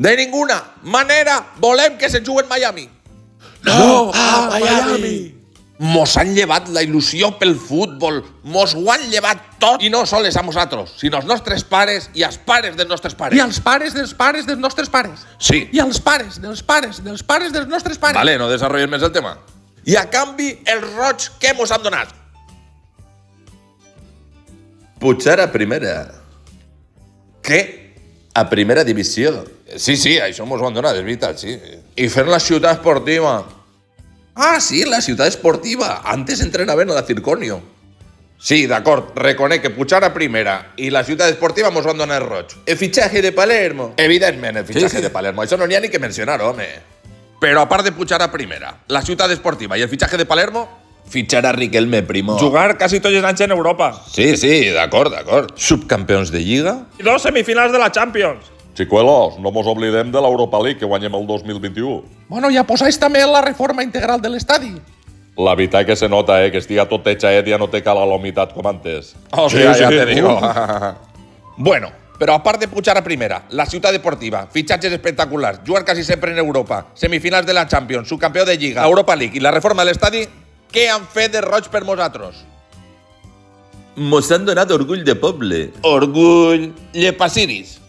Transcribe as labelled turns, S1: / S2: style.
S1: De ninguna manera volem que se jugui en Miami.
S2: No a Miami!
S1: Mos han llevat la il·lusió pel futbol, mos ho han llevat tot, i no sols a nosaltres, sinó als nostres pares i als pares dels nostres pares.
S2: I als pares dels pares dels nostres pares.
S1: Sí.
S2: I als pares dels pares dels pares dels nostres pares.
S1: Vale, no desenvolupem més el tema. I a canvi, els roig què mos han donat?
S3: Pujar a primera.
S1: Què?
S3: A primera divisió.
S1: Sí, això mos ho han donat, és veritat, sí. I fer la ciutat esportiva.
S3: Ah, sí, la ciutat esportiva. Antes entrenaven a la Circonio.
S1: Sí, d'acord, reconec que pujar a primera i la ciutat esportiva mos ho han donat roig.
S3: El fitxatge de Palermo.
S1: Evidentment, el fitxatge
S3: Sí.
S1: de Palermo. Això no n'hi ha ni que mencionar, home. Però a part de pujar a primera, la ciutat esportiva i el fitxatge de Palermo,
S3: Fitxar a Riquelme, primo.
S4: Jugar quasi tots els anys en Europa.
S1: sí, d'acord. Subcampions de Lliga?
S4: I 2 semifinals de la Champions.
S5: Xicuelos, no mos oblidem de l'Europa League que guanyem el 2021.
S2: Bueno, ja posais també la reforma integral de l'estadi.
S5: La veritat que se nota, que estiga tot hechaet ja no té cala la humitat com antes.
S1: Hòstia, ja te digo. Bueno, però a part de pujar a primera, la ciutat esportiva, fitxatges espectaculars, jugar quasi sempre en Europa, semifinals de la Champions, subcampió de Lliga, Europa League i la reforma de l'estadi, què han fet de roig per nosaltres?
S3: Mos han donat orgull de poble.
S1: Orgull, llepaciris.